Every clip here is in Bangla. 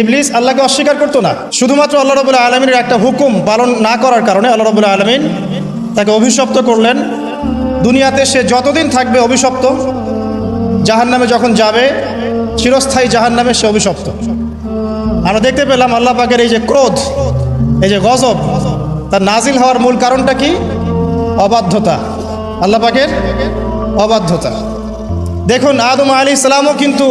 ইবলিস আল্লাহকে অস্বীকার করতো না, শুধুমাত্র আল্লাহ রাব্বুল আলামিনের একটা হুকুম পালন না করার কারণে আল্লাহ রাব্বুল আলামিন তাকে অভিশপ্ত করলেন। দুনিয়াতে সে যতদিন থাকবে অভিশপ্ত, জাহান্নামে যখন যাবে চিরস্থায়ী জাহান্নামে সে অভিশপ্ত। আমরা দেখতে পেলাম আল্লাহ পাকের এই যে ক্রোধ, এই যে গজব, তার নাজিল হওয়ার মূল কারণটা কি? অবাধ্যতা, আল্লাহ পাকের অবাধ্যতা। দেখুন আদম আলাইহিস সালামও কিন্তু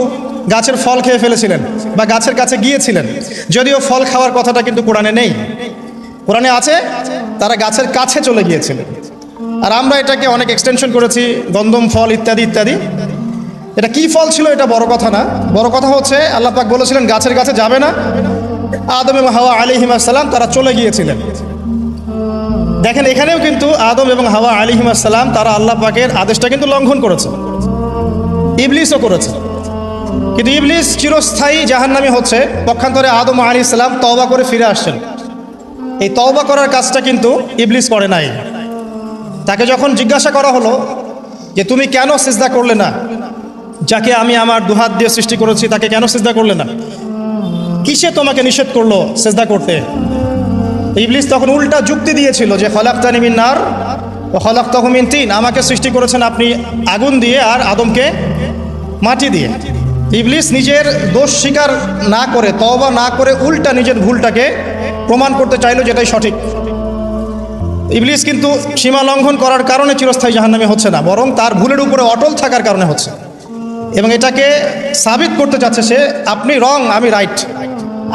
গাছের ফল খেয়ে ফেলেছিলেন বা গাছের কাছে গিয়েছিলেন, যদিও ফল খাওয়ার কথাটা কিন্তু কোরআনে নেই। কোরআনে আছে তারা গাছের কাছে চলে গিয়েছিলেন। আর আমরা এটাকে অনেক এক্সটেনশন করেছি, গন্ধম ফল ইত্যাদি ইত্যাদি। এটা কি ফল ছিল এটা বড় কথা না, বড় কথা হচ্ছে আল্লাহ পাক বলেছিলেন গাছের কাছে যাবে না। আদম এবং হাওয়া আলাইহিস সালাম তারা চলে গিয়েছিলেন। দেখেন এখানেও কিন্তু আদম এবং হাওয়া আলাইহিস সালাম তারা আল্লাহ পাকের আদেশটা কিন্তু লঙ্ঘন করেছে, ইবলিসও করেছে। কিন্তু ইবলিস চিরস্থায়ী জাহান্নামী হচ্ছে, পক্ষান্তরে আদম আলাইহিস সালাম তওবা করে ফিরে আসছেন। এই তওবা করার কাজটা কিন্তু ইবলিস করে নাই। তাকে যখন জিজ্ঞাসা করা হলো যে তুমি কেন সিজদা করলে না, যাকে আমি আমার দুহাত দিয়ে সৃষ্টি করেছি তাকে কেন সিজদা করলে না, কিসে তোমাকে নিষেধ করলো সিজদা করতে? ইবলিস তখন উল্টা যুক্তি দিয়েছিল যে খলাকতানি মিন নার ওয়া খলাকতাহু মিন তিন, আমাকে সৃষ্টি করেছেন আপনি আগুন দিয়ে আর আদমকে মাটি দিয়ে। ইবলিস নিজের দোষ স্বীকার না করে, তওবা না করে, উল্টা নিজের ভুলটাকে প্রমাণ করতে চাইলো যেটাই সঠিক। ইবলিস কিন্তু সীমা লঙ্ঘন করার কারণে চিরস্থায়ী জাহান্নামী হচ্ছে না, বরং তার ভুলের উপরে অটল থাকার কারণে হচ্ছে। এবং এটাকে সাবিত করতে চাচ্ছে সে, আপনি রং, আমি রাইট,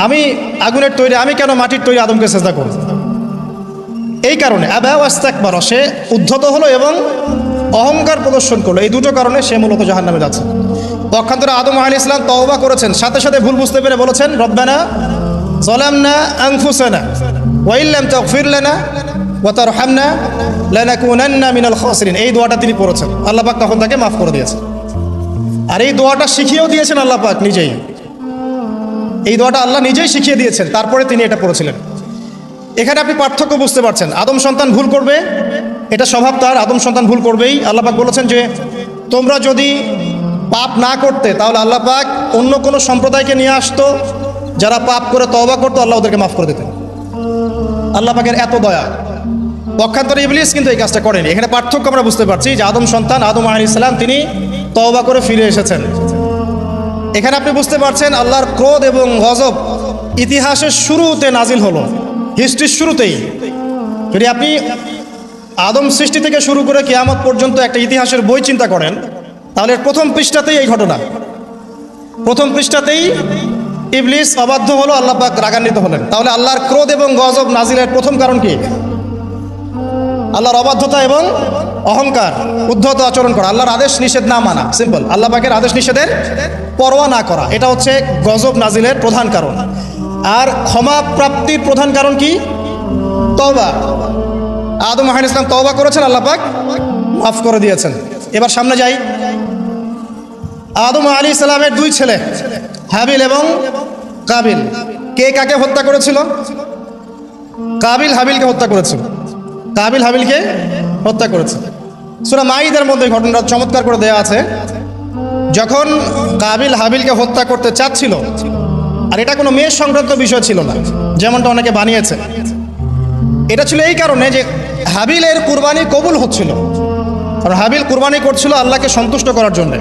আমি আগুনের তৈরি, আমি কেন মাটির তৈরি আদমকে সিজদা করব? এই কারণে আবা ওয়াস্তাকবার, সে উদ্ধত হলো এবং অহংকার প্রদর্শন করলো। এই দুটো কারণে সে মূলত জাহান্নামে যাচ্ছে। পক্ষান্তরে আদম আলাইহিস সালাম তওবা করেছেন, সাথে সাথে ভুল বুঝতে পেরে বলেছেন রব্বানা যালামনা আনফুসানা ওয়া ইল্লাম তাগফির লানা ওয়া তারহামনা লানাকুনান্না মিনাল খাসিরিন। এই দোয়াটা তিনি পড়েছেন, আল্লাহ পাক তখন তাকে মাফ করে দিয়েছেন। আর এই দোয়াটা শিখিয়েও দিয়েছেন আল্লাহ পাক নিজেই। এই দোয়াটা আল্লাহ নিজেই শিখিয়ে দিয়েছেন, তারপরে তিনি এটা পড়েছিলেন। এখানে আপনি পার্থক্য বুঝতে পারছেন। আদম সন্তান ভুল করবে, এটা স্বভাব তার, আদম সন্তান ভুল করবেই। আল্লাহ পাক বলেছেন যে তোমরা যদি পাপ না করতে তাহলে আল্লাহ পাক অন্য কোনো সম্প্রদায়কে নিয়ে আসতো, যারা পাপ করে তওবা করতো, আল্লাহ ওদেরকে মাফ করে দিতেন। আল্লাহ পাকের এত দয়া। পক্ষান্তরে ইবলিস কিন্তু এই কাজটা করেনি। এখানে পার্থক্য আমরা বুঝতে পারছি যে আদম সন্তান আদম আলাইহিস সালাম তিনি তওবা করে ফিরে এসেছেন। এখানে আপনি বুঝতে পারছেন আল্লাহর ক্রোধ এবং গজব ইতিহাসের শুরুতে নাজিল হলো, হিস্ট্রির শুরুতেই। যদি আপনি আদম সৃষ্টি থেকে শুরু করে কিয়ামত পর্যন্ত একটা ইতিহাসের বই চিন্তা করেন, তাহলে প্রথম পৃষ্ঠাতেই এই ঘটনা, প্রথম পৃষ্ঠাতেই ইবলিস অবাধ্য হলো, আল্লাহ পাক রাগান্বিত হলেন। তাহলে আল্লাহর ক্রোধ এবং গজব নাজিলের প্রথম কারণ কি? আল্লাহর অবাধ্যতা এবং অহংকার, উদ্ধত আচরণ করা, আল্লাহর আদেশ নিষেধ না মানা, সিম্পল। আল্লাহ পাকের আদেশ নিষেধের পরোয়া না করা, এটা হচ্ছে গজব নাজিলের প্রধান কারণ। আর ক্ষমা প্রাপ্তির প্রধান কারণ কি? তওবা। আদম আলাইহিস সালাম তওবা করেছেন, আল্লাহ পাক মাফ করে দিয়েছেন। এবার সামনে যাই। আদম আলাইহিস সালামের দুই ছেলে হাবিল এবং কাবিল, কে কাকে হত্যা করেছিল? কাবিল হাবিলকে হত্যা করেছিল, কাবিল হাবিলকে হত্যা করেছে। সূরা মাঈদার মধ্যে ঘটনাটা চমৎকার করে দেয়া আছে। যখন কাবিল হাবিলকে হত্যা করতে চাচ্ছিল, আর এটা কোনো মেয়ের সংক্রান্ত বিষয় ছিল না যেমনটা অনেকে বানিয়েছে, এটা ছিল এই কারণে যে হাবিলের কুরবানি কবুল হচ্ছিল। কারণ হাবিল কুরবানি করছিল আল্লাহকে সন্তুষ্ট করার জন্য,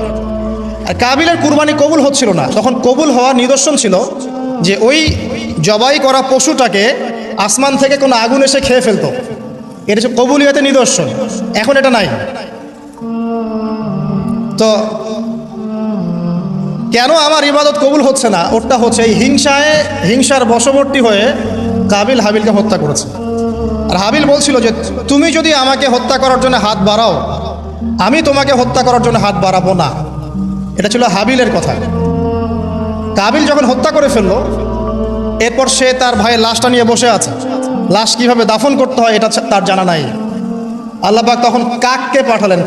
আর কাবিলের কুরবানি কবুল হচ্ছিল না। তখন কবুল হওয়ার নিদর্শন ছিল যে ওই জবাই করা পশুটাকে আসমান থেকে কোনো আগুন এসে খেয়ে ফেলতো, এটা হচ্ছে কবুলিয়তের নিদর্শন। এখন এটা নাই। তো কেন আমার ইবাদত কবুল হচ্ছে না? ওটা হচ্ছে এই হিংসার বশবর্তী হয়ে কাবিল হাবিলকে হত্যা করেছে। আর হাবিল বলছিল যে তুমি যদি আমাকে হত্যা করার জন্য হাত বাড়াও, আমি তোমাকে হত্যা করার জন্য হাত বাড়াবো না। এটা ছিল হাবিলের কথা। কাবিল যখন হত্যা করে ফেললো, এরপর সে তার ভাইয়ের লাশটা নিয়ে বসে আছে। লাশ কিভাবে দাফন করতে হয় এটা তার জানা নাই। আল্লাহ পাক তখন কাককে পাঠালেন।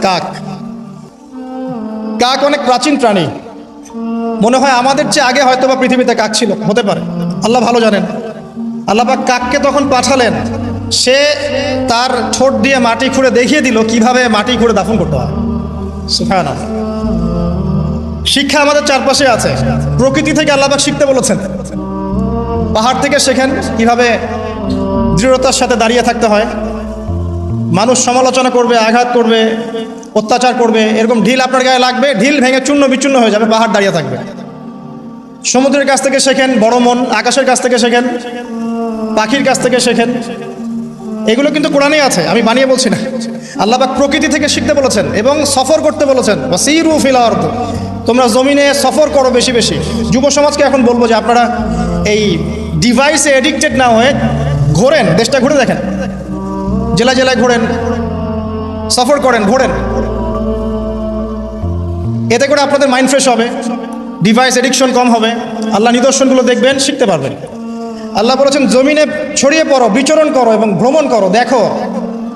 কাক অনেক প্রাচীন প্রাণী, মনে হয় আমাদের চেয়ে আগে হয়তো বা পৃথিবীতে কাক ছিল, হতে পারে, আল্লাহ ভালো জানেন। আল্লাহ পাক কাককে তখন পাঠালেন, সে তার ঠোঁট দিয়ে মাটি খুঁড়ে দেখিয়ে দিল কিভাবে মাটি খুঁড়ে দাফন করতে হয়। সুবহানাল্লাহ। শিক্ষা আমাদের চারপাশে আছে, প্রকৃতি থেকে আল্লাহ পাক শিখতে বলেছেন। পাহাড় থেকে শেখেন কিভাবে দৃঢ়তার সাথে দাঁড়িয়ে থাকতে হয়। মানুষ সমালোচনা করবে, আঘাত করবে, অত্যাচার করবে, এরকম ঢিল আপনার গায়ে লাগবে, ঢিল ভেঙে চূর্ণ বিচূর্ণ হয়ে যাবে, পাহাড় দাঁড়িয়ে থাকবে। সমুদ্রের কাছ থেকে শেখেন বড় মন, আকাশের কাছ থেকে শেখেন, পাখির কাছ থেকে শেখেন। এগুলো কিন্তু কোরআনেই আছে, আমি বানিয়ে বলছি না। আল্লাহ পাক প্রকৃতি থেকে শিখতে বলেছেন এবং সফর করতে বলেছেন। ওয়াসিরু ফিল আরদ, তোমরা জমিনে সফর করো বেশি বেশি। যুব সমাজকে এখন বলবো যে আপনারা এই ডিভাইসে এডিক্টেড না হয়ে ঘোরেন, দেশটা ঘুরে দেখেন, জেলা জেলায় ঘোরেন, সফর করেন, ঘোরেন। এতে করে আপনাদের মাইন্ড ফ্রেশ হবে, ডিভাইস এডিকশন কম হবে, আল্লাহ নিদর্শনগুলো দেখবেন, শিখতে পারবেন। আল্লাহ বলেছেন জমিনে ছড়িয়ে পড়ো, বিচরণ করো এবং ভ্রমণ করো, দেখো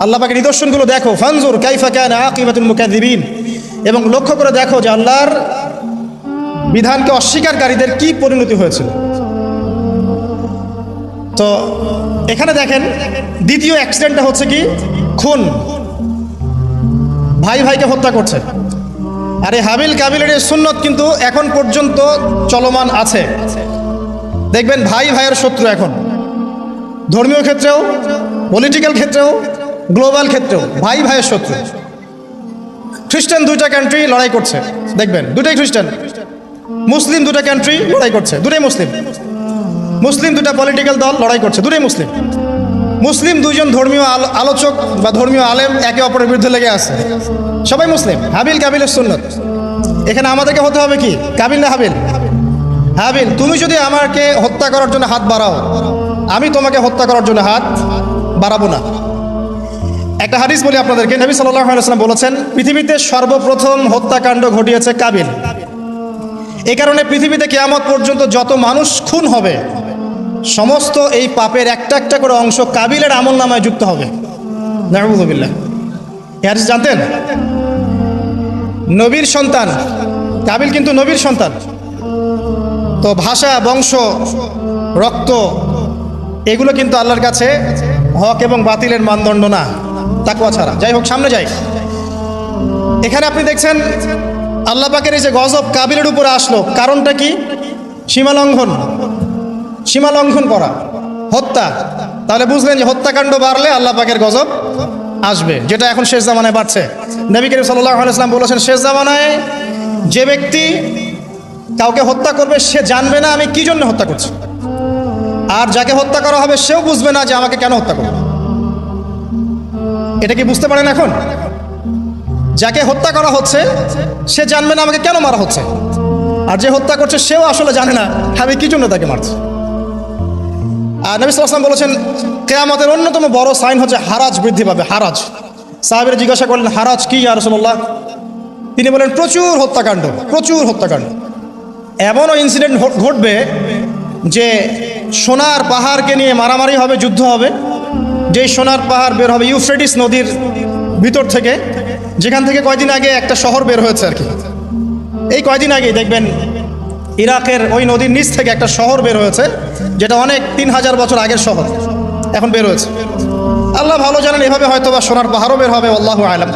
আল্লাহ পাকের নিদর্শনগুলো দেখো। ফানজুর কাইফা কানা আকিবাতুল মুকাযযিবিন, এবং লক্ষ্য করে দেখো যে আল্লাহর বিধানকে অস্বীকারীদের কি পরিণতি হয়েছিল। তো এখানে দেখেন দ্বিতীয় অ্যাক্সিডেন্টটা হচ্ছে কি, খুন, ভাই ভাইকে হত্যা করছে। আর এই হাবিল কাবিলের এই সুন্নত কিন্তু এখন পর্যন্ত চলমান আছে। দেখবেন ভাই ভাইয়ের শত্রু এখন, ধর্মীয় ক্ষেত্রেও, পলিটিক্যাল ক্ষেত্রেও, গ্লোবাল ক্ষেত্রেও ভাই ভাইয়ের শত্রু। খ্রিস্টান দুইটা কান্ট্রি লড়াই করছে, দেখবেন দুটাই খ্রিস্টান। মুসলিম দুটা কান্ট্রি লড়াই করছে, দুটাই মুসলিম। মুসলিম দুটা পলিটিক্যাল দল লড়াই করছে, দুটাই মুসলিম। মুসলিম দুইজন ধর্মীয় আলোচক বা ধর্মীয় আলেম একে অপরের বিরুদ্ধে লেগে আছে, সবাই মুসলিম। হাবিল কাবিলের সুন্নত। এখানে আমাদেরকে হতে হবে কি, কাবিল না হাবিল? হাবিল। তুমি যদি আমাকে হত্যা করার জন্য হাত বাড়াও, আমি তোমাকে হত্যা করার জন্য হাত বাড়াবো না। একটা হাদিস বলি আপনাদেরকে, নবী সাল্লাল্লাহু আলাইহি ওয়াসাল্লাম বলেছেন পৃথিবীতে সর্বপ্রথম হত্যাকাণ্ড ঘটিয়েছে কাবিল। এই কারণে পৃথিবীতে কিয়ামত পর্যন্ত যত মানুষ খুন হবে সমস্ত এই পাপের একটা একটা করে অংশ কাবিলের আমলনামায় যুক্ত হবে। নাউযুবিল্লাহ। এই হাদিস জানতেন? নবীর সন্তান কাবিল কিন্তু নবীর সন্তান। তো ভাষা, বংশ, রক্ত এগুলো কিন্তু আল্লাহর কাছে হক এবং বাতিলের মানদণ্ড না, তাকওয়া ছাড়া। যাই হোক, সামনে যাই। এখানে আপনি দেখছেন আল্লাহ পাকের এই যে গজব কাবিলের উপরে আসলো, কারণটা কি? সীমালঙ্ঘন, সীমালঙ্ঘন করা, হত্যা। তাহলে বুঝলেন যে হত্যাকাণ্ড বাড়লে আল্লাহ পাকের গজব আসবে, যেটা এখন শেষ জামানায় বাড়ছে। নবী করিম সাল্লাল্লাহু আলাইহি ওয়াসাল্লাম বলেছেন শেষ জামানায় যে ব্যক্তি কাউকে হত্যা করবে সে জানবে না আমি কি জন্য হত্যা করছি, আর যাকে হত্যা করা হবে সেও বুঝবে না যে আমাকে কেন হত্যা করবে। এটা কি বুঝতে পারেন? এখন যাকে হত্যা করা হচ্ছে সে জানবে না আমাকে কেন মারা হচ্ছে, আর যে হত্যা করছে সেও আসলে জানে না আমি কি জন্য তাকে মারছি। আর নবী সাল্লাল্লাহু আলাইহি ওয়াসাল্লাম বলেছেন কিয়ামতের অন্যতম বড় সাইন হচ্ছে হারাজ বৃদ্ধি পাবে। হারাজ। সাহাবীরা জিজ্ঞাসা করলেন হারাজ কি ইয়া রাসূলুল্লাহ? তিনি বলেন প্রচুর হত্যাকাণ্ড, প্রচুর হত্যাকাণ্ড। এমনও ইনসিডেন্ট ঘটবে যে সোনার পাহাড়কে নিয়ে মারামারি হবে, যুদ্ধ হবে। যেই সোনার পাহাড় বের হবে ইউফ্রেটিস নদীর ভিতর থেকে, যেখান থেকে কয়দিন আগে একটা শহর বের হয়েছে আর কি। এই কয়দিন আগেই দেখবেন ইরাকের ওই নদীর নিচ থেকে একটা শহর বের হয়েছে, যেটা অনেক 3000 বছর আগের শহর, এখন বের হয়েছে। আল্লাহ ভালো জানেন, এভাবে হয়তো বা সোনার পাহাড়ও বের হবে, আল্লাহু আলাম।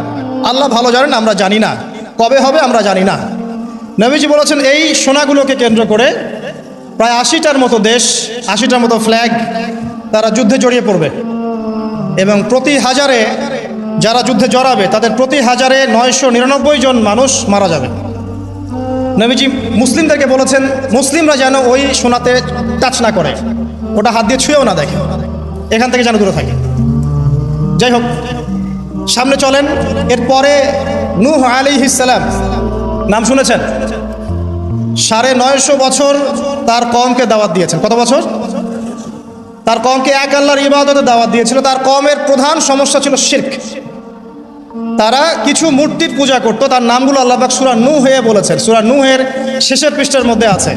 আল্লাহ ভালো জানেন, আমরা জানি না কবে হবে, আমরা জানি না। নবীজি বলেছেন এই সোনাগুলোকে কেন্দ্র করে প্রায় 80টার মতো দেশ, 80টার মতো ফ্ল্যাগ তারা যুদ্ধে জড়িয়ে পড়বে, এবং প্রতি হাজারে যারা যুদ্ধে জড়াবে তাদের প্রতি হাজারে 999 জন মানুষ মারা যাবে। নবীজি মুসলিমদেরকে বলেছেন মুসলিমরা যেন ওই সোনাতে টাচ না করে, ওটা হাত দিয়ে ছুঁয়েও না দেখে, এখান থেকে যেন দূরে থাকে। যাই হোক, সামনে চলেন। এরপরে নূহ আলাইহিস সালাম, নাম শুনেছেন? 950 বছর তার কওমকে দাওয়াত দিয়েছেন। কত বছর? তার কওমকে এক আল্লাহর ইবাদতে দাওয়াত দিয়েছিল। তার কওমের প্রধান সমস্যা ছিল শিরক। তারা কিছু মূর্তির পূজা করত। তার নামগুলো আল্লাহ পাক সূরা নূহে বলেছেন, সূরা নূহের শেষের পৃষ্ঠার মধ্যে আছে।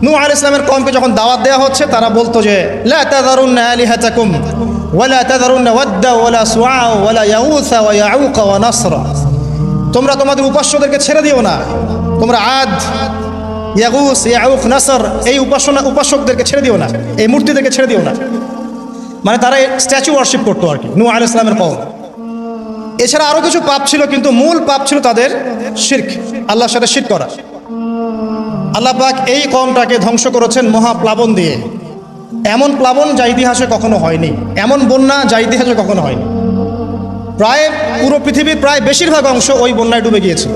নূহ আলাইহিস সালামের কওমকে যখন দাওয়াত দেওয়া হচ্ছে তারা বলতো যে লা তাযারুন্না আলিহাতাকুম ওয়ালা তাযারুন্না ওয়াদ্দা ওয়ালা সুআ ওয়ালা ইয়াউসা ওয়া ইয়াউক ওয়া নাসরা, তোমরা তোমাদের উপাস্যদেরকে ছেড়ে দিও না, তোমরা আদ, ইয়াগুস, ইয়াউক, নাসর এই উপাসকদেরকে ছেড়ে দিও না, এই মূর্তিদেরকে ছেড়ে দিও না। মানে তারা স্ট্যাচু ওয়ার্শিপ করতো আর কি, নূহ আলাইহিস সালামের কওম। এছাড়া আরও কিছু পাপ ছিল, কিন্তু মূল পাপ ছিল তাদের শিরক, আল্লাহর সাথে শিরক করা। আল্লাহ পাক এই কওমটাকে ধ্বংস করেছেন মহাপ্লাবন দিয়ে। এমন প্লাবন যা ইতিহাসে কখনো হয়নি, এমন বন্যা যা ইতিহাসে কখনো হয়নি। প্রায় পুরো পৃথিবীর প্রায় বেশিরভাগ অংশ ওই বন্যায় ডুবে গিয়েছিল।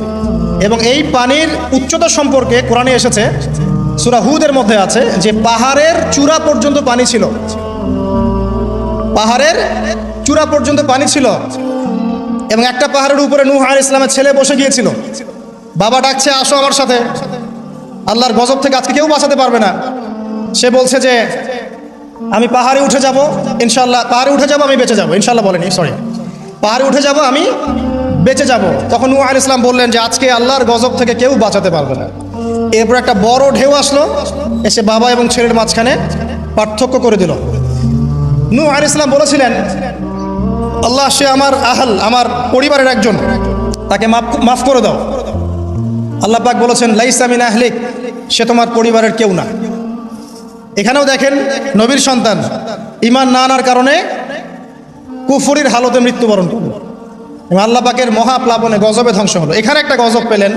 এবং এই পানির উচ্চতা সম্পর্কে কোরআনে এসেছে, সূরা হুদের মধ্যে আছে যে পাহাড়ের চূড়া পর্যন্ত পানি ছিল, পাহাড়ের চূড়া পর্যন্ত পানি ছিল। এবং একটা পাহাড়ের উপরে নূহ আলাইহিস সালামের ছেলে বসে গিয়েছিল, বাবা ডাকছে আসো আমার সাথে, আল্লাহর গজব থেকে আজকে কেউ বাঁচাতে পারবে না। সে বলছে যে আমি পাহাড়ে উঠে যাব ইনশাল্লাহ, পাহাড়ে উঠে যাব আমি বেঁচে যাব ইনশাল্লাহ, বলেনি সরি, পাহাড়ে উঠে যাব আমি বেঁচে যাব। তখন নূহ আলাইহিস সালাম বললেন যে আজকে আল্লাহর গজব থেকে কেউ বাঁচাতে পারবে না। এরপর একটা বড় ঢেউ আসলো, এসে বাবা এবং ছেলের মাঝখানে পার্থক্য করে দিল। নূহ আলাইহিস সালাম বলেছিলেন আল্লাহ সে আমার আহল, আমার পরিবারের একজন, তাকে মাফ করে দাও। আল্লাহ পাক বলেছেন লাইসা মিন আহলিক, সে তোমার পরিবারের কেউ না। এখানেও দেখেন নবীর সন্তান ঈমান না আনার কারণে কুফরির হালতে মৃত্যুবরণ করল এবং আল্লাহ পাকের মহাপ্লাবনে গজবে ধ্বংস হলো। এখানে একটা গজব পেলেন,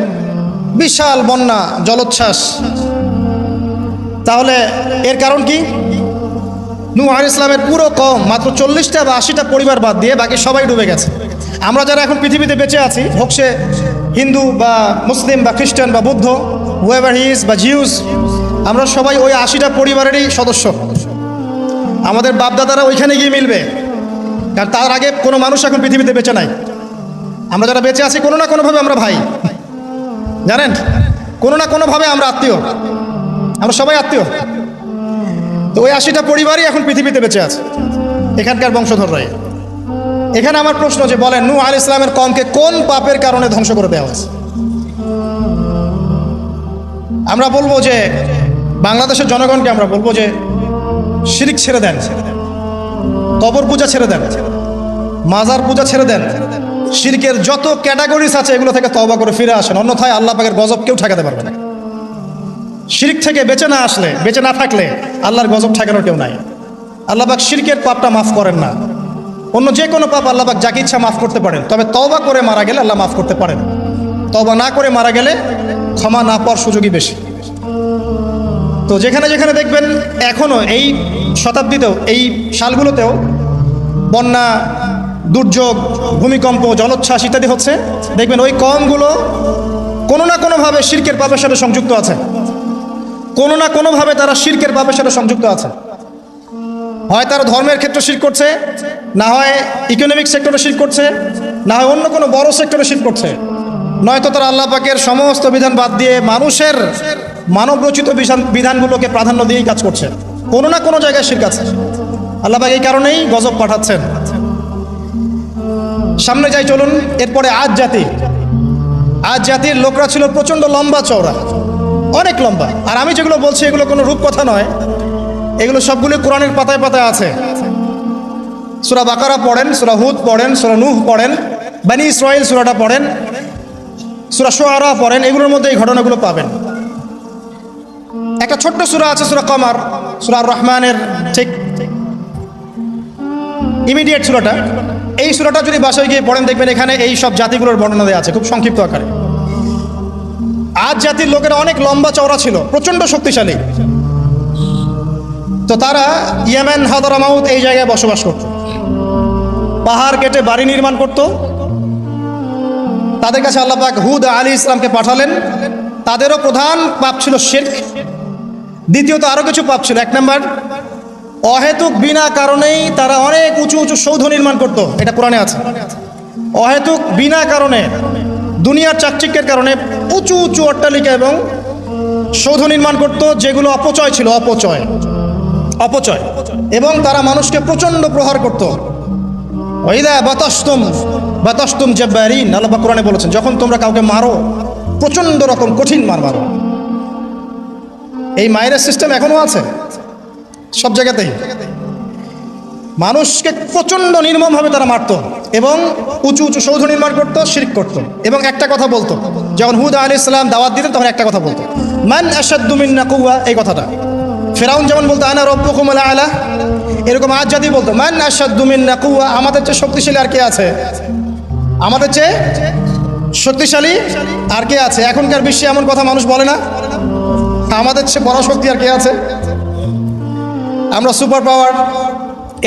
বিশাল বন্যা, জলোচ্ছ্বাস। তাহলে এর কারণ কি? নূহ আলাইহিস সালামের পুরো কওম, মাত্র 40টা বা 80টা পরিবার বাদ দিয়ে বাকি সবাই ডুবে গেছে। আমরা যারা এখন পৃথিবীতে বেঁচে আছি, হোক সে হিন্দু বা মুসলিম বা খ্রিস্টান বা বুদ্ধ, হুয়েভার হি ইজ বা জিউস, আমরা সবাই ওই 80টা পরিবারেরই সদস্য। আমাদের বাপদাদারা ওইখানে গিয়ে মিলবে, কারণ তার আগে কোনো মানুষ এখন পৃথিবীতে বেঁচে নাই। আমরা যারা বেঁচে আছি কোনো না কোনোভাবে আমরা ভাই, জানেন, কোনো না কোনোভাবে আমরা আত্মীয়, আমরা সবাই আত্মীয়। তো ওই 80টা পরিবারই এখন পৃথিবীতে বেঁচে আছে, এখানকার বংশধররাই। এখানে আমার প্রশ্ন যে বলেন নূহ আলাইহিস সালামের কওমকে কোন পাপের কারণে ধ্বংস করে দেওয়া হয়েছে? আমরা বলবো যে বাংলাদেশের জনগণকে আমরা বলবো যে শিরক ছেড়ে দেন, কবর পূজা ছেড়ে দেন, মাজার পূজা ছেড়ে দেন, শিরকের যত ক্যাটাগরিজ আছে এগুলো থেকে তওবা করে ফিরে আসেন, অন্যথায় আল্লাহ পাকের গজব কেউ ঠেকাতে পারবে না। শিরক থেকে বেঁচে না আসলে, বেঁচে না থাকলে আল্লাহর গজব ঠেকানোর কেউ নাই। আল্লাহ পাক শিরকের পাপটা মাফ করেন না, অন্য যে কোনো পাপ আল্লাহ পাক যাকে ইচ্ছা মাফ করতে পারেন, তবে তওবা করে মারা গেলে আল্লাহ মাফ করতে পারেন। তওবা না করে মারা গেলে ক্ষমা না পাওয়ার সুযোগই বেশি। তো যেখানে যেখানে দেখবেন এখনও এই শতাব্দীতেও, এই সালগুলোতেও বন্যা, দুর্যোগ, ভূমিকম্প, জলোচ্ছ্বাস ইত্যাদি হচ্ছে, দেখবেন ওই কওমগুলো কোনো না কোনোভাবে শিরকের পাপের সাথে সংযুক্ত আছে, কোনো না কোনোভাবে তারা শিরকের পাপের সাথে সংযুক্ত আছে। হয় তারা ধর্মের ক্ষেত্রে শিরক করছে, না হয় ইকোনমিক সেক্টরে শিরক করছে, না হয় অন্য কোনো বড় সেক্টরে শিরক করছে, নয়তো তারা আল্লাহ পাকের সমস্ত বিধান বাদ দিয়ে মানুষের মানবরচিত বিধানগুলোকে প্রাধান্য দিয়েই কাজ করছে। কোনো না কোনো জায়গায় শিরক আছে। আল্লাহ পাক এই কারণেই গজব পাঠাচ্ছেন। সামনে যাই চলুন। এরপরে আদ জাতি। আদ জাতির লোকরা ছিল প্রচণ্ড লম্বা চওড়া, অনেক লম্বা। আর আমি যেগুলো বলছি এগুলো কোনো রূপকথা নয়, এগুলো সবগুলো কোরআনের পাতায় পাতায় আছে। সূরা বাকারা পড়েন, সূরা হুদ পড়েন, সূরা নূহ পড়েন, বনী ইসরাঈল সূরাটা পড়েন, সূরা শুআরা পড়েন, এগুলোর মধ্যে এই ঘটনাগুলো পাবেন। একটা ছোট্ট সূরা আছে সূরা কমার, সূরা রহমানের ঠিক ইমিডিয়েট সূরাটা। এই সূরাটা যদি বাসায় গিয়ে পড়েন দেখবেন এখানে এই সব জাতিগুলোর বর্ণনা দেওয়া আছে খুব সংক্ষিপ্ত আকারে। আদ জাতির লোকেরা অনেক লম্বা চওড়া ছিল, প্রচণ্ড শক্তিশালী। তো তারা ইয়েমেন, হাদরামাউত এই জায়গায় বসবাস করত, পাহাড় কেটে বাড়ি নির্মাণ করত। তাদের কাছে আল্লাহ পাক হুদ আলাইহিস সালামকে পাঠালেন। তাদেরও প্রধান পাপ ছিল শিরক, দ্বিতীয়ত আরও কিছু পাপ ছিল। এক নম্বর, অহেতুক বিনা কারণেই তারা অনেক উঁচু উঁচু সৌধ নির্মাণ করত, এটা কোরআনে আছে। অহেতুক বিনা কারণে, দুনিয়ার চাকচিক্যের কারণে উঁচু উঁচু অট্টালিকা এবং সৌধ নির্মাণ করত, যেগুলো অপচয় ছিল, অপচয়। এবং তারা মানুষকে প্রচণ্ড প্রহার করত। ওয়াইদা বাতাসতুম জাব্বারিন, আল্লাহ পাক কোরআনে বলেছেন যখন তোমরা কাউকে মারো প্রচণ্ড রকম কঠিন মারো। এই মায়ের সিস্টেম এখনো আছে সব জায়গাতেই। মানুষকে প্রচণ্ড নির্মমভাবে তারা মারত এবং উঁচু উঁচু সৌধ নির্মাণ করত, শিরক করত। এবং একটা কথা বলতো, যখন হুদ আলাইহিস সালাম দাওয়াত দিতেন তখন একটা কথা বলতো, মান আশাদ্দু মিন্না কুওয়া। এই কথাটা ফেরাউন যেমন বলতো আনা রাব্বুকুমুল আ'লা, এরকম আজ জাতি বলতো মান আশাদ্দু মিন্না কুওয়া, আমাদের চেয়ে শক্তিশালী আর কে আছে, আমাদের চেয়ে শক্তিশালী আর কে আছে। এখনকার বিশ্বে এমন কথা মানুষ বলে না, আমাদের চেয়ে বড় শক্তি আর কে আছে। আমরা সুপার পাওয়ার,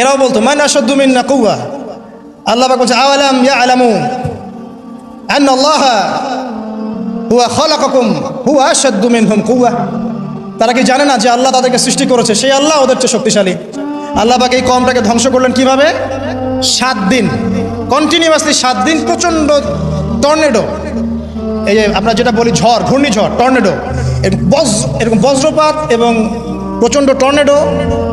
এরাও বলতো মান আশাদ্দু মিন্না কুওয়া। আল্লাহ পাক বলছে আওয়ালাম ইয়ালামু আন্নাল্লাহা হুয়া খালাকাকুম হুয়া আশাদ্দু মিনহুম কুওয়া। তারা কি জানে না যে আল্লাহ তাদেরকে সৃষ্টি করেছে, সেই আল্লাহ ওদের চেয়ে শক্তিশালী। আল্লাহ পাক এই কওমটাকে ধ্বংস করলেন কিভাবে? 7 দিন কন্টিনিউয়াসলি, 7 দিন প্রচণ্ড টর্নেডো, এই যে আমরা যেটা বলি ঝড়, ঘূর্ণিঝড়, টর্নেডো, এরকম বজ্রপাত এবং প্রচণ্ড টর্নেডো,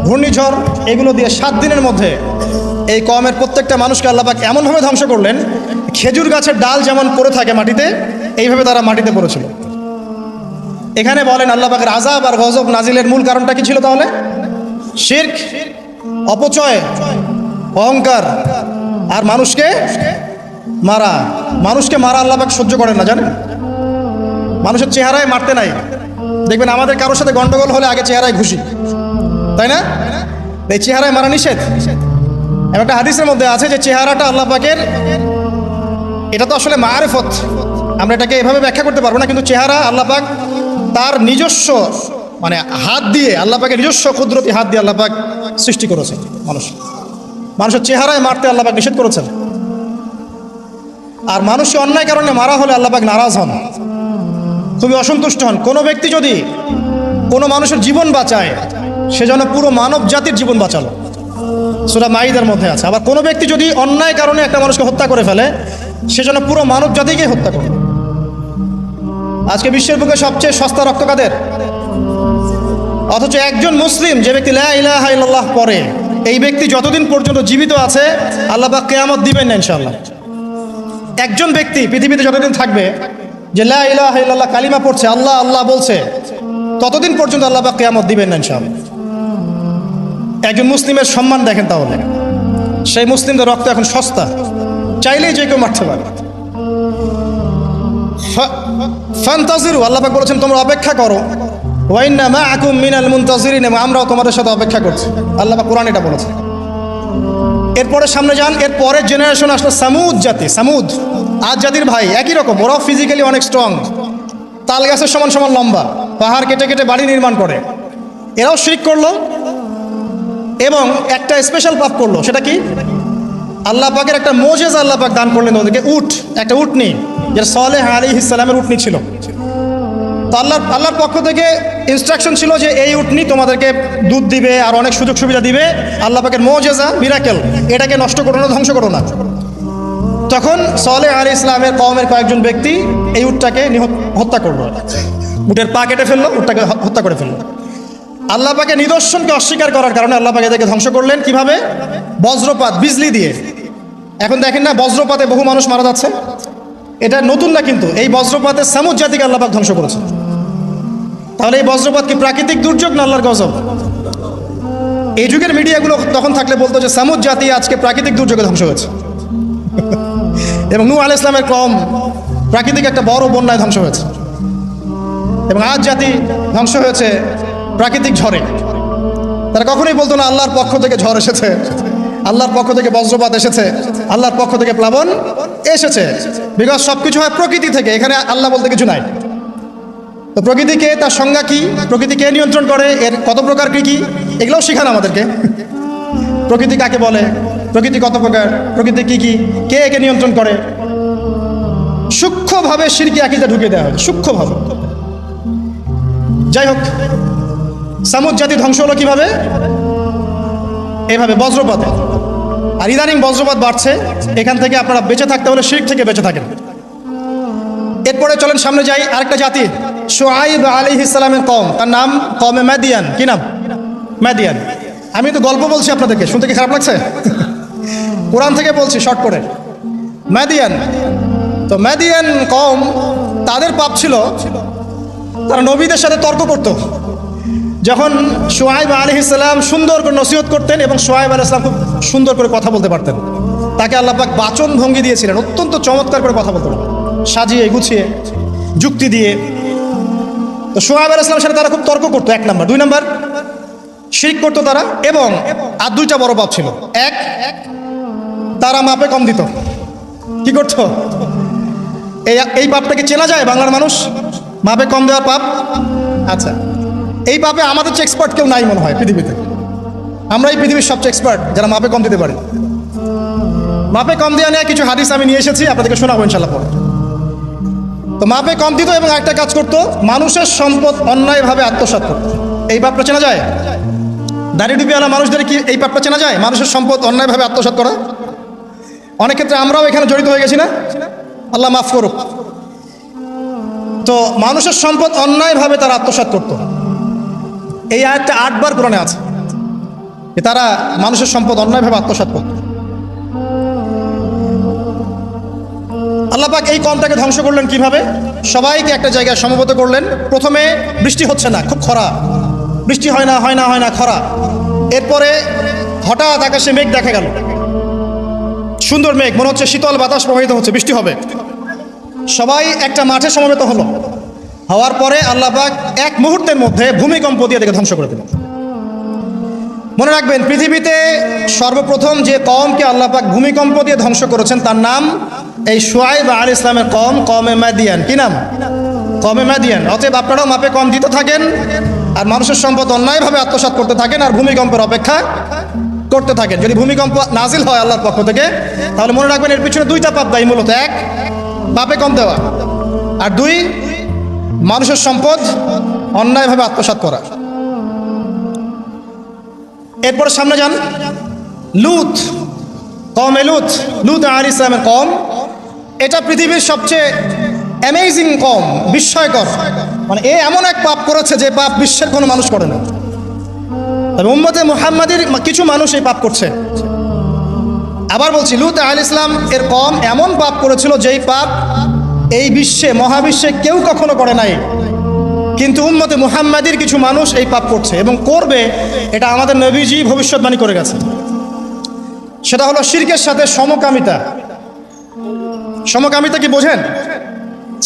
ঘূর্ণিঝড়, এগুলো দিয়ে 7 দিনের মধ্যে এই কওমের প্রত্যেকটা মানুষকে আল্লাহ পাক এমনভাবে ধ্বংস করলেন, খেজুর গাছের ডাল যেমন পড়ে থাকে মাটিতে, এইভাবে তারা মাটিতে পড়েছিল। এখানে বলেন আল্লাহ পাকের আযাব আর গজব নাজিলের মূল কারণটা কি ছিল তাহলে? শিরক, অপচয়, অহংকার আর মানুষকে মারা। মানুষকে মারা আল্লাহ পাক সহ্য করেন না, জানেন? মানুষের চেহারায় মারতে নাই। দেখবেন আমাদের কারোর সাথে গন্ডগোল হলে আগে চেহারায় ঘুষি, তাই না? এই চেহারায় মারা নিষেধ। একটা হাদিসের মধ্যে আছে যে চেহারাটা আল্লাহ পাকের, এটা তো আসলে মারিফত, আমরা এটাকে এভাবে ব্যাখ্যা করতে পারবো না, কিন্তু চেহারা আল্লাহ পাক তার নিজস্ব মানে হাত দিয়ে, আল্লাহ পাকের নিজস্ব কুদরতি হাত দিয়ে আল্লাহ পাক সৃষ্টি করেছেন মানুষের চেহারায় মারতে আল্লাহ পাক নিষেধ করেছেন। আর মানুষকে অন্যায় কারণে মারা হলে আল্লাহ পাক নারাজ হন, খুবই অসন্তুষ্ট হন। কোনো ব্যক্তি যদি কোনো মানুষের জীবন বাঁচায়, সে যেন পুরো মানব জাতির জীবন বাঁচালো, সূরা মাইদার মধ্যে আছে। আবার কোনো ব্যক্তি যদি অন্যায় কারণে একটা মানুষকে হত্যা করে ফেলে, সে যেন পুরো মানব জাতিকে হত্যা করে। আজকে বিশ্বের বুকে সবচেয়ে সস্তা রক্ত কাদের? অথচ একজন মুসলিম যে ব্যক্তি লা ইলাহা ইল্লাল্লাহ পড়ে, এই ব্যক্তি যতদিন পর্যন্ত জীবিত আছে আল্লাহ পাক কিয়ামত দিবেন না ইনশাআল্লাহ। একজন ব্যক্তি পৃথিবীতে যতদিন থাকবে যে লা ইলাহা ইল্লাল্লাহ কালিমা পড়ছে, আল্লাহ আল্লাহ বলছে, ততদিন পর্যন্ত আল্লাহ পাক কিয়ামত দিবেন না ইনশাআল্লাহ। একজন মুসলিমের সম্মান দেখেন তাহলে। সেই মুসলিমদের রক্ত এখন সস্তা, চাইলেই যে কেউ মারতে পারে। ফান্তাজিরু, আল্লাহ পাক বলেছেন তোমরা অপেক্ষা করো, ওয়া ইন্না মাআকুম মিনাল মুনতাজিরিন, এবং আমরাও তোমাদের সাথে অপেক্ষা করছি। আল্লাহ পাক কোরআন এটা বলেছে। এরপরে সামনে যান, এর পরের জেনারেশন আসলো সামুদ জাতি। সামুদ আদ জাতির ভাই, একই রকম, ওরাও ফিজিক্যালি অনেক স্ট্রং, তাল গাছের সমান সমান লম্বা, পাহাড় কেটে কেটে বাড়ি নির্মাণ করে। এরাও শিরক করলো এবং একটা স্পেশাল পাপ করলো। সেটা কি? আল্লাহ পাকের একটা মুজিজা আল্লাহ পাক দান করলেন ওদেরকে, উট, একটা উটনি, যেটা সালেহ আলাইহিস সালামের উটনি ছিল। তো আল্লাহর পক্ষ থেকে ইনস্ট্রাকশন ছিল যে এই উটনি তোমাদেরকে দুধ দিবে আর অনেক সুযোগ সুবিধা দিবে। আল্লাহ পাকের মুজিজা, মিরাকেল, এটাকে নষ্ট করো না, ধ্বংস করো না। তখন সালেহ আলাইহিস সালামের কওমের কয়েকজন ব্যক্তি এই উটটাকে হত্যা করলো, উটের পা কেটে ফেললো, উটটাকে হত্যা করে ফেললো। আল্লাহ পাকের নিদর্শনকে অস্বীকার করার কারণে আল্লাহ পাক এদেরকে ধ্বংস করলেন। কিভাবে? বজ্রপাত, বিজলি দিয়ে। এখন দেখেন না বজ্রপাতে বহু মানুষ মারা যাচ্ছে, এটা নতুন না, কিন্তু এই বজ্রপাতে সামুদ জাতিকে আল্লাহ পাক ধ্বংস করেছে। তাহলে এই বজ্রপাত কি প্রাকৃতিক দুর্যোগ না আল্লাহর গজব? এই যুগের মিডিয়াগুলো তখন থাকলে বলতো যে সামুদ জাতি আজকে প্রাকৃতিক দুর্যোগে ধ্বংস হয়েছে এবং নূহ আলাইহিস সালামের কওম প্রাকৃতিক একটা বড় বন্যায় ধ্বংস হয়েছে, এবং আজ জাতি ধ্বংস হয়েছে প্রাকৃতিক ঝড়ে। তারা কখনোই বলতো না আল্লাহর পক্ষ থেকে ঝড় এসেছে, আল্লাহর পক্ষ থেকে বজ্রপাত এসেছে, আল্লাহর পক্ষ থেকে প্লাবন এসেছে। বিকজ সব কিছু হয় প্রকৃতি থেকে, এখানে আল্লাহ বলতে কিছু নাই। তো প্রকৃতিকে, তার সংজ্ঞা কি, প্রকৃতি কে নিয়ন্ত্রণ করে, এর কত প্রকার কী কী, এগুলোও শেখান আমাদেরকে। প্রকৃতি কাকে বলে, প্রকৃতি কত প্রকার, প্রকৃতি কী কী, কে একে নিয়ন্ত্রণ করে, সূক্ষ্মভাবে শিরকি আকীদা ঢুকিয়ে দেওয়া হয়, সূক্ষ্মভাবে। যাই হোক, সামুদ জাতি ধ্বংস হলো কিভাবে? এভাবে, বজ্রপাতে। আর ইদানিং বজ্রপাত বাড়ছে। এখান থেকে আপনারা বেঁচে থাকতে হলে শিরক থেকে বেঁচে থাকেন। এরপরে চলেন সামনে যাই, আরেকটা জাতি, শুআইব আলাইহিস সালামের কওম, তার নাম কওমে মাদিয়ান। কি নাম? মাদিয়ান। আমি তো গল্প বলছি আপনাদেরকে, শুনতে কি খারাপ লাগছে? কোরআন থেকে বলছি শর্ট করে। মাদিয়ান, তো মাদিয়ান কওম, তাদের পাপ ছিল তারা নবীদের সাথে তর্ক করত। যখন শুআইব আলাইহিস সালাম সুন্দর করে নসিহত করতেন এবং শুআইব আলাইহিস সালাম খুব সুন্দর করে কথা বলতে পারতেন, তাকে আল্লাহ পাক বাচন ভঙ্গি দিয়েছিলেন, অত্যন্ত চমৎকার করে কথা বলতেন, সাজিয়ে গুছিয়ে যুক্তি দিয়ে। তো শুআইব আলাইহিস সালামের সাথে তারা খুব তর্ক করতো, 1 নাম্বার। 2 নাম্বার, শিরক করতো তারা। এবং আর 2টা বড় পাপ ছিল। এক, তারা মাপে কম দিত। কি করতো? এই পাপটাকে চেনা যায় বাংলার মানুষ, মাপে কম দেওয়ার পাপ। আচ্ছা, এই পাপে আমাদের চেয়ে এক্সপার্ট কেউ নাই মনে হয় পৃথিবীতে। আমরাই পৃথিবীর সবচেয়ে এক্সপার্ট যারা মাপে কম দিতে পারি। মাপে কম দেওয়া নিয়ে কিছু হাদিস আমি নিয়ে এসেছি, আপনাদেরকে শোনাবো ইনশাল্লাহ পরে। তো মাপে কম দিত এবং একটা কাজ করতো, মানুষের সম্পদ অন্যায়ভাবে আত্মসাৎ করত। এই পাপটা চেনা যায়? দাড়ি টুপিওয়ালা মানুষদের কি এই পাপটা চেনা যায়? মানুষের সম্পদ অন্যায়ভাবে আত্মসাৎ করা। অনেক ক্ষেত্রে আমরাও এখানে জড়িত হয়ে গেছি না? আল্লাহ মাফ করুক। তো মানুষের সম্পদ অন্যায়ভাবে তারা আত্মসাৎ করত। এই আয়াতটা 8 বার কোরআনে আছে যে তারা মানুষের সম্পদ অন্যায়ভাবে আত্মসাৎ করত। আল্লাহ পাক এই কমটাকে ধ্বংস করলেন কিভাবে? সবাইকে একটা জায়গায় সমবেত করলেন। প্রথমে বৃষ্টি হচ্ছে না, খুব খরা, বৃষ্টি হয় না খরা। এরপরে হঠাৎ আকাশে মেঘ দেখা গেল, সুন্দর মেঘ, মনে হচ্ছে শীতল বাতাস প্রবাহিত হচ্ছে, বৃষ্টি হবে। সবাই একটা মাঠে সমবেত হলো। হওয়ার পরে আল্লাহ পাক এক মুহূর্তের মধ্যে ভূমিকম্প দিয়ে এটাকে ধ্বংস করে দিলেন। মনে রাখবেন, পৃথিবীতে সর্বপ্রথম যে কওমকে আল্লাহ পাক ভূমিকম্প দিয়ে ধ্বংস করেছেন তার নাম এই শুআয়ব আলাইহিস সালামের কওম, কওমে মাদিয়ান। কি নাম? কওমে মাদিয়ান। অতএব আপনারাও মাপে কম দিতে থাকেন, আর মানুষের সম্পদ অন্যায়ভাবে আত্মসাৎ করতে থাকেন, আর ভূমিকম্পের অপেক্ষা করতে থাকেন। যদি ভূমিকম্প নাজিল হয় আল্লাহর পক্ষ থেকে, তাহলে মনে রাখবেন এর পিছনে 2টা পাপ দায়ী মূলত। 1, মাপে কম দেওয়া, আর 2, মানুষের সম্পদ অন্যায়ভাবে আত্মসাৎ করা। এরপরে সামনে যান, লুত, কওমে লুত, লুত আলাইহিস সালামের কওম। এটা পৃথিবীর সবচেয়ে অ্যামেজিং কওম, বিস্ময়কর। মানে এ এমন এক পাপ করেছে যে পাপ বিশ্বের কোনো মানুষ করে না। তবে উম্মতে মুহাম্মাদের কিছু মানুষ এই পাপ করছে। আবার বলছি, লুত আলাইহিস সালাম এর কওম এমন পাপ করেছিল যেই পাপ এই বিশ্বে, মহাবিশ্বে কেউ কখনো করে নাই। কিন্তু উম্মতে মুহাম্মাদির কিছু মানুষ এই পাপ করছে এবং করবে, এটা আমাদের নবীজি ভবিষ্যৎবাণী করে গেছে। সেটা হলো শিরকের সাথে সমকামিতা। সমকামিতা কি বোঝেন?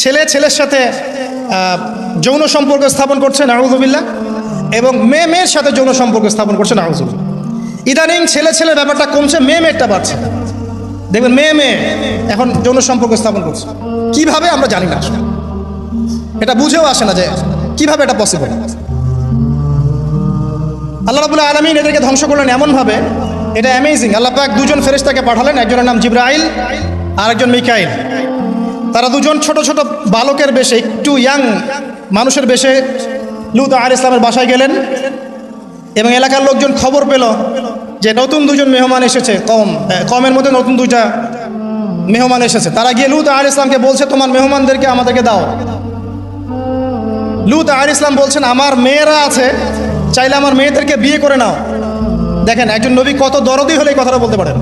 ছেলে ছেলের সাথে যৌন সম্পর্ক স্থাপন করছে, নাউযুবিল্লাহ, এবং মেয়ে মেয়ের সাথে যৌন সম্পর্ক স্থাপন করছে, নাউযুবিল্লাহ। ইদানিং ছেলে ছেলের ব্যাপারটা কমছে, মেয়ে মেয়েরটা বাড়ছে। দেখবেন মেয়ে মেয়ে এখন যৌন সম্পর্ক স্থাপন করছে। কিভাবে আমরা জানি না, এটা বুঝেও আসে না যে কিভাবে এটা পসিবল। আল্লাহ রাব্বুল আলামিন এদেরকে ধ্বংস করলেন এমনভাবে, এটা অ্যামেজিং। আল্লাহ পাক 2জন ফেরেশতাকে পাঠালেন, একজনের নাম জিবরাইল আর একজন মিকাইল। তারা 2জন ছোট ছোট বালকের বেশে, একটু ইয়াং মানুষের বেশে লূত আলাইহিস সালামের বাসায় গেলেন এবং এলাকার লোকজন খবর পেল যে নতুন 2জন মেহমান এসেছে। কওমের মধ্যে নতুন 2টা মেহমান এসেছে। তারা গিয়ে লূত আলাইহিস সালামকে বলছে, তোমার মেহমানদেরকে আমাদেরকে দাও। লূত আলাইহিস সালাম বলছেন, আমার মেয়েরা আছে, চাইলে আমার মেয়েদেরকে বিয়ে করে নাও। দেখেন একজন নবী কত দরদি হলে এই কথাটা বলতে পারেন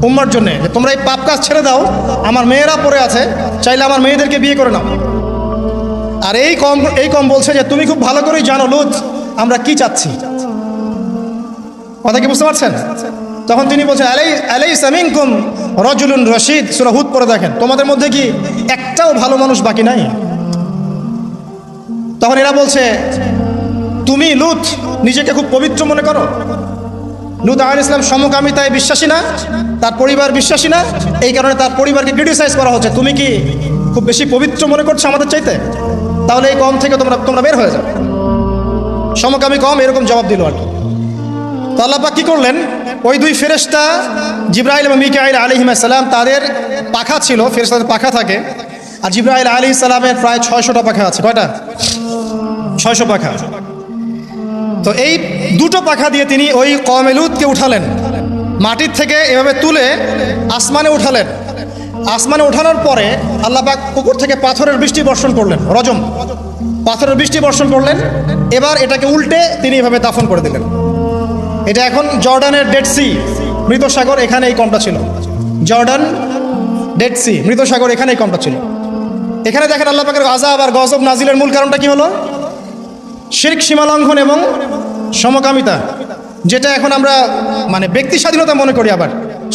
উম্মার জন্য, যে তোমরা এই পাপ কাজ ছেড়ে দাও, আমার মেয়েরা পড়ে আছে, চাইলে আমার মেয়েদেরকে বিয়ে করে নাও। আর এই কম বলছে যে তুমি খুব ভালো করেই জানো লূত আমরা কি চাচ্ছি। কথা কি বুঝতে পারছেন? তখন তিনি বলছেন, আলাইসা মিনকুম রাজুলুন রশিদ। সূরা হুদ পড়ে দেখেন, তোমাদের মধ্যে কি একটাও ভালো মানুষ বাকি নাই? তখন এরা বলছে, তুমি লূত নিজেকে খুব পবিত্র মনে করো? লূত আলাইহিস সালাম সমকামিতায় বিশ্বাসী না, তার পরিবার বিশ্বাসী না, এই কারণে তার পরিবারকে ক্রিটিসাইজ করা হচ্ছে। তুমি কি খুব বেশি পবিত্র মনে করছো আমাদের চাইতে? তাহলে এই কম থেকে তোমরা বের হয়ে যাও। সমকামী কম এরকম জবাব দিল আর কি। তো আল্লাহ পাক কি করলেন, ওই 2 ফেরেশতা জিবরাইল এবং মিকাইল আলাইহিস সালাম, তাদের পাখা ছিল, ফেরেশতাদের পাখা থাকে, আর জিবরাইল আলাইহিস সালামের প্রায় 600টা পাখা আছে। কয়টা? 600 পাখা। তো এই 2টো পাখা দিয়ে তিনি ওই কওমে লূতকে উঠালেন, মাটির থেকে এভাবে তুলে আসমানে উঠালেন। আসমানে ওঠানোর পরে আল্লাহ পাক উপর থেকে পাথরের বৃষ্টি বর্ষণ করলেন, রজম পাথরের বৃষ্টি বর্ষণ করলেন। এবার এটাকে উল্টে তিনি এভাবে দাফন করে দিলেন। এটা এখন জর্ডানের ডেড সি, মৃত সাগর, এখানে এই কমটা ছিল। জর্ডান ডেড সি, মৃত সাগর, এখানে এই কমটা ছিল। এখানে দেখেন আল্লাহ পাকের আযাব আর গজব নাজিলের মূল কারণটা কি হলো? শিরক, সীমালঙ্ঘন এবং সমকামিতা, যেটা এখন আমরা মানে ব্যক্তি স্বাধীনতা মনে করি। আবার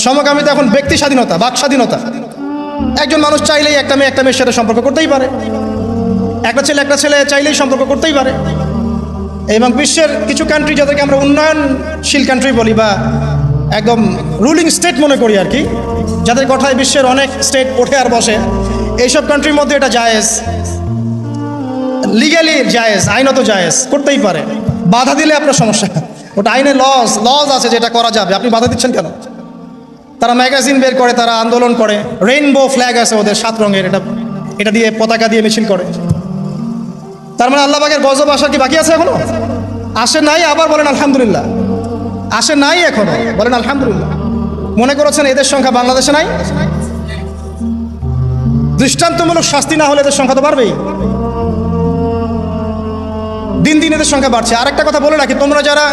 সমকামিতা এখন ব্যক্তি স্বাধীনতা, বাক স্বাধীনতা। একজন মানুষ চাইলেই একটা মেয়ের সাথে সম্পর্ক করতেই পারে, একটা ছেলে চাইলেই সম্পর্ক করতেই পারে। এবং বিশ্বের কিছু কান্ট্রি, যাদেরকে আমরা উন্নয়নশীল কান্ট্রি বলি বা একদম রুলিং স্টেট মনে করি আর কি, যাদের কথায় বিশ্বের অনেক স্টেট ওঠে আর বসে, এইসব কান্ট্রির মধ্যে এটা জায়েজ, লিগ্যালি জায়েজ, আইনত জায়েজ, করতেই পারে। বাধা দিলে আপনার সমস্যা, ওটা আইনে লজ আছে যেটা করা যাবে, আপনি বাধা দিচ্ছেন কেন? তারা ম্যাগাজিন বের করে, তারা আন্দোলন করে, রেইনবো ফ্ল্যাগ আছে ওদের 7 রঙের, এটা দিয়ে পতাকা দিয়ে মিছিল করে। তার মানে আল্লাহ পাকের গজব আসা কি বাকি আছে এখনো? আসে নাই, আবার বলেন আলহামদুলিল্লাহ। আসে নাই এখনো, বলেন আলহামদুলিল্লাহ। মনে করেছেন এদের সংখ্যা বাংলাদেশে নাই? দৃষ্টান্তমূলক শাস্তি না হলে এদের সংখ্যা তো বাড়বেই। দিন দিন এদের সংখ্যা বাড়ছে। আরেকটা কথা বলে রাখি, তোমরা যারা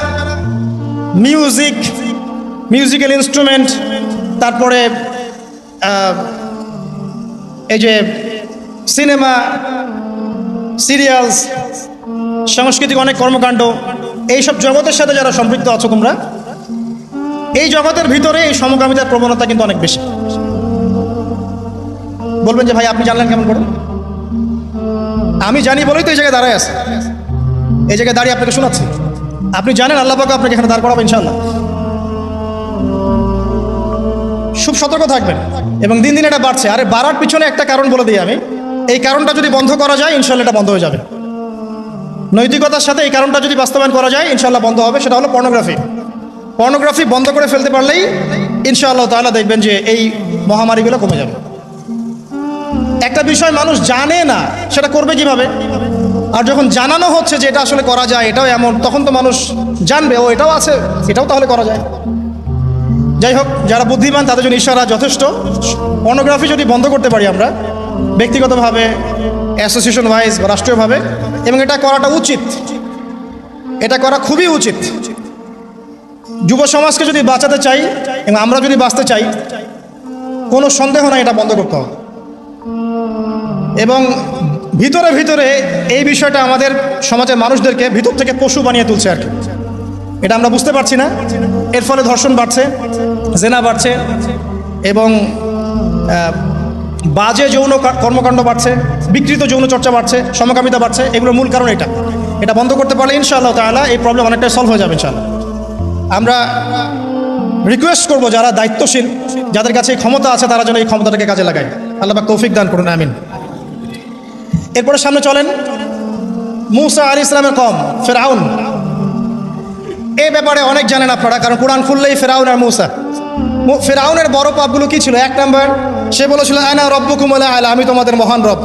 মিউজিক্যাল ইনস্ট্রুমেন্ট, তারপরে এই যে সিনেমা, সিরিয়ালস, সাংস্কৃতিক অনেক কর্মকাণ্ড, এইসব জগতের সাথে যারা সম্পৃক্ত আছো তোমরা, এই জগতের ভিতরে এই সমকামিতার প্রবণতা কিন্তু অনেক বেশি। বলবেন যে ভাই আপনি জানলেন কেমন করে? আমি জানি বলেই তো এই জায়গায় দাঁড়ায় আছে, এই জায়গায় দাঁড়িয়ে আপনাকে শোনাচ্ছি। আপনি জানেন আল্লাহ পাক আপনাকে এখানে দাঁড় করাবো ইনশাআল্লাহ। খুব সতর্ক থাকবেন। এবং দিন দিন এটা বাড়ছে। আরে বাড়ার পিছনে একটা কারণ বলে দিই আমি, এই কারণটা যদি বন্ধ করা যায় ইনশাআল্লাহ এটা বন্ধ হয়ে যাবে। নৈতিকতার সাথে এই কারণটা যদি বাস্তবায়ন করা যায় ইনশাআল্লাহ বন্ধ হবে। সেটা হলো পর্নোগ্রাফি বন্ধ করে ফেলতে পারলেই ইনশাআল্লাহ তাআলা দেখবেন যে এই মহামারীগুলো কমে যাবে। একটা বিষয় মানুষ জানে না, সেটা করবে কিভাবে? আর যখন জানানো হচ্ছে যে এটা আসলে করা যায়, এটাও এমন, তখন তো মানুষ জানবে ও এটাও আছে, এটাও তাহলে করা যায়। যাই হোক, যারা বুদ্ধিমান তাদের জন্য ইশারা যথেষ্ট। পর্নোগ্রাফি যদি বন্ধ করতে পারি আমরা ব্যক্তিগতভাবে, অ্যাসোসিয়েশন ওয়াইজ বা রাষ্ট্রীয়ভাবে, এবং এটা করাটা উচিত, এটা করা খুবই উচিত। যুব সমাজকে যদি বাঁচাতে চাই এবং আমরা যদি বাঁচতে চাই, কোনো সন্দেহ নাই এটা বন্ধ করতে হবে। এবং ভিতরে ভিতরে এই বিষয়টা আমাদের সমাজের মানুষদেরকে ভিতর থেকে পশু বানিয়ে তুলছে আর কি। এটা আমরা বুঝতে পারছি না। এর ফলে ধর্ষণ বাড়ছে, জেনা বাড়ছে, এবং বাজে যৌন কর্মকাণ্ড বাড়ছে, বিকৃত যৌন চর্চা বাড়ছে, সমকামিতা বাড়ছে। এগুলোর মূল কারণ এটা বন্ধ করতে পারলে ইনশাআল্লাহ তাআলা এই প্রবলেম অনেকটাই সলভ হয়ে যাবে ইনশাআল্লাহ। আমরা রিকোয়েস্ট করব যারা দায়িত্বশীল, যাদের কাছে এই ক্ষমতা আছে, তারা যেন এই ক্ষমতাটাকে কাজে লাগায়। আল্লাহ পাক তৌফিক দান করুন, আমিন। এরপরে সামনে চলেন মূসা আলাইহিস সালামের কওম ফিরআউন। এই ব্যাপারে অনেক জানেন আপনারা, কারণ কোরআন খুললেই ফিরআউন আর মূসা। ফিরআউনের বড় পাপগুলো কি ছিল? 1 নাম্বার, সে বলেছিল আনা রব্বুকুমুল আ'লা, আমি তোমাদের মহান রব,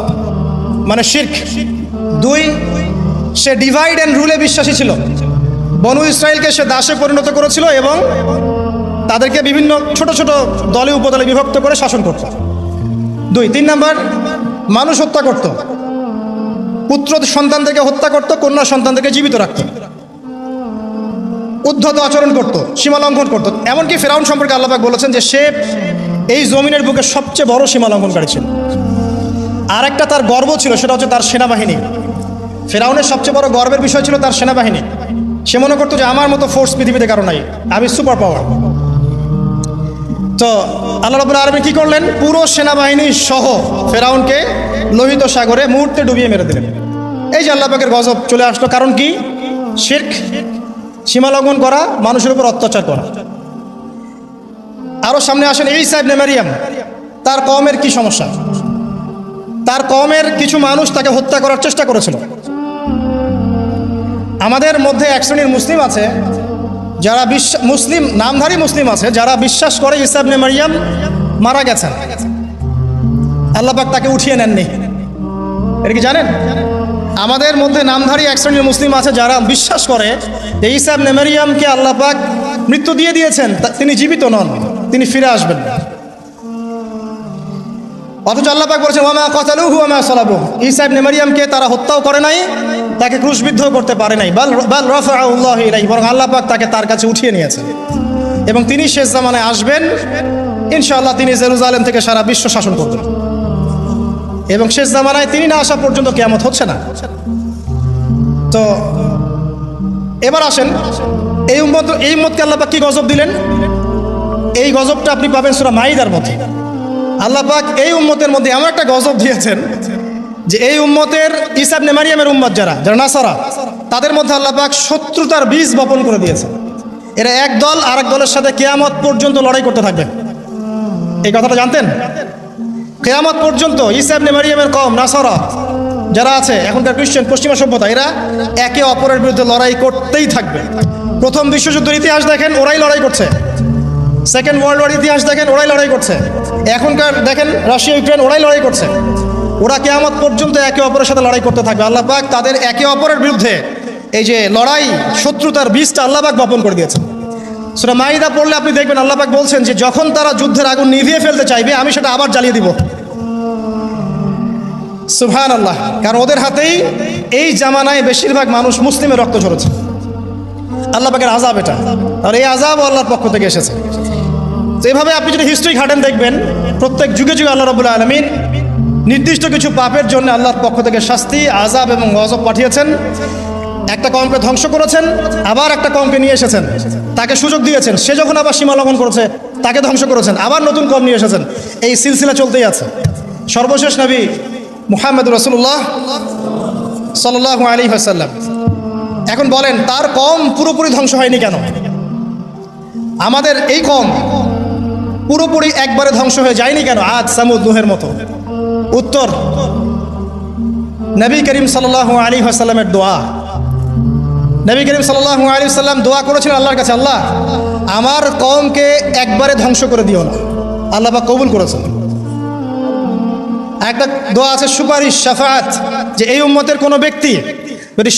মানে শিরক। 2, সে ডিভাইড অ্যান্ড রুলে বিশ্বাসী ছিল। বনু ইসরাইলকে সে দাসে পরিণত করেছিল এবং তাদেরকে বিভিন্ন ছোট ছোট দলে উপদলে বিভক্ত করে শাসন করত। 2, 3 নাম্বার, মানুষ হত্যা করত, পুত্র সন্তানদেরকে হত্যা করত, কন্যা সন্তানদেরকে জীবিত রাখত, উদ্ধত আচরণ করত, সীমালঙ্ঘন করত। এমনকি ফিরআউন সম্পর্কে আল্লাহ পাক বলেছেন যে সে এই জমিনের বুকে সবচেয়ে বড় সীমালঙ্ঘনকারী ছিল। আর একটা তার গর্ব ছিল, সেটা হচ্ছে তার সেনাবাহিনী। ফিরআউনের সবচেয়ে বড় গর্বের বিষয় ছিল তার সেনাবাহিনী। সে মনে করতো যে আমার মতো ফোর্স পৃথিবীতে কারো নাই, আমি সুপার পাওয়ার। তো আল্লাহ রাব্বুল আলামিন কি করলেন? পুরো সেনাবাহিনী সহ ফিরআউনকে লোহিত সাগরে মুহূর্তে ডুবিয়ে মেরে দিলেন। এই যে আল্লাহ পাকের গজব চলে আসলো। কারণ কি? শিরক, সীমালঙ্ঘন করা, মানুষের উপর অত্যাচার করা। আরো সামনে আসেন ঈসা ইবনে মারইয়াম। তার কওমের কি সমস্যা? তার কওমের কিছু মানুষ তাকে হত্যা করার চেষ্টা করেছিল। আমাদের মধ্যে এক শ্রেণীর মুসলিম আছে যারা মুসলিম, নামধারী মুসলিম আছে যারা বিশ্বাস করে ঈসা ইবনে মারইয়াম মারা গেছেন, আল্লাহ পাক তাকে উঠিয়ে নেননি। এটা কি জানেন? আমাদের মধ্যে নামধারী এক শ্রেণীর মুসলিম আছে যারা বিশ্বাস করে যে ঈসা ইবনে মারইয়ামকে আল্লাহ পাক মৃত্যু দিয়ে দিয়েছেন, তিনি জীবিত নন, তিনি ফিরে আসবেন না। অথচ আল্লাহ পাক বলেছেন ওয়া মা কাতালুহু ওয়া মা সালাবুহু, ঈসা ইবনে মারইয়ামকে তারা হত্যাও করে নাই, তাকে ক্রুশবিদ্ধ করতে পারে নাই। বাল রাফাআহুল্লাহু ইলাইহি, বরং আল্লাহ পাক তাকে তার কাছে উঠিয়ে নিয়েছেন। এবং তিনি শেষ জামানায় আসবেন ইনশাআল্লাহ। তিনি জেরুজালেম থেকে সারা বিশ্ব শাসন করবেন। এবং শেষ জামানায় তিনি না আসা পর্যন্ত কিয়ামত হচ্ছে না। তো এবার আসেন এই উম্মতকে আল্লাহ পাক কি গজব দিলেন? এই গজবটা আপনি পাবেন সূরা মাইদার মধ্যে। আল্লাহ পাক এই উম্মতের মধ্যে এমন একটা গজব দিয়েছেন যে এই উম্মতের ঈসা ইবনে মারইয়ামের উম্মত যারা নাসারা, তাদের মধ্যে আল্লাহ পাক শত্রুতার বীজ বপন করে দিয়েছে। এরা এক দল আরেক দলের সাথে কিয়ামত পর্যন্ত লড়াই করতে থাকবে। এই কথাটা জানতেন? কিয়ামত পর্যন্ত ঈসা ইবনে মারইয়ামের কওম নাসারা যারা আছে, এখনকার খ্রিস্টান পশ্চিমা সভ্যতা, এরা একে অপরের বিরুদ্ধে লড়াই করতেই থাকবে। প্রথম বিশ্বযুদ্ধের ইতিহাস দেখেন, ওরাই লড়াই করছে। সেকেন্ড ওয়ার্ল্ড ওয়ার ইতিহাস দেখেন, ওরাই লড়াই করছে। এখনকার দেখেন রাশিয়া ইউক্রেন, ওরাই লড়াই করছে। ওরা কিয়ামত পর্যন্ত একে অপরের সাথে লড়াই করতে থাকবে। আল্লাহ পাক তাদের একে অপরের বিরুদ্ধে এই যে লড়াই, শত্রুতার বীজটা আল্লাহ পাক বপন করে দিয়েছেন। সূরা মাইদা পড়লে আপনি দেখবেন আল্লাহ পাক বলছেন যে যখন তারা যুদ্ধের আগুন নিভিয়ে ফেলতে চাইবে, আমি সেটা আবার জ্বালিয়ে দিব। সুবহানাল্লাহ। কারণ ওদের হাতেই এই জামানায় বেশিরভাগ মানুষ মুসলিমের রক্ত ঝরেছে। আল্লাহ পাকের আযাব এটা, আর এই আযাব আল্লাহর পক্ষ থেকে এসেছে। তো এইভাবে আপনি যদি হিস্ট্রি ঘাটেন দেখবেন প্রত্যেক যুগে যুগে আল্লাহ রাব্বুল আলামিন নির্দিষ্ট কিছু পাপের জন্য আল্লাহর পক্ষ থেকে শাস্তি, আযাব এবং গজব পাঠিয়েছেন। একটা কওমকে ধ্বংস করেছেন, আবার একটা কওমকে নিয়ে এসেছেন, তাকে সুযোগ দিয়েছেন, সে যখন আবার সীমা লঙ্ঘন করেছে তাকে ধ্বংস করেছেন, আবার নতুন কওম নিয়ে এসেছেন। এই সিলসিলা চলতেই আছে। সর্বশেষ নবী মুহাম্মদুর রাসূলুল্লাহ সাল্লাল্লাহু আলাইহি ওয়াসাল্লাম, এখন বলেন তার কওম পুরোপুরি ধ্বংস হয়নি কেন? আমাদের এই কওম পুরোপুরি একবারে ধ্বংস হয়ে যায়নি কেন? আদ, সামুদ, নূহের মতো। উত্তর, নবী করিম সাল্লাল্লাহু আলাইহি ওয়াসাল্লামের দোয়া। নবী করিম সাল্লাল্লাহু আলাইহি ওয়াসাল্লাম দোয়া করেছিলেন আল্লাহর কাছে, আল্লাহ আমার কওমকে একবারে ধ্বংস করে দিও না। আল্লাহ পাক কবুল করেছেন। একটা দোয়া আছে সুপারিশ, শাফাআত, যে এই উম্মতের কোনো ব্যক্তি যদি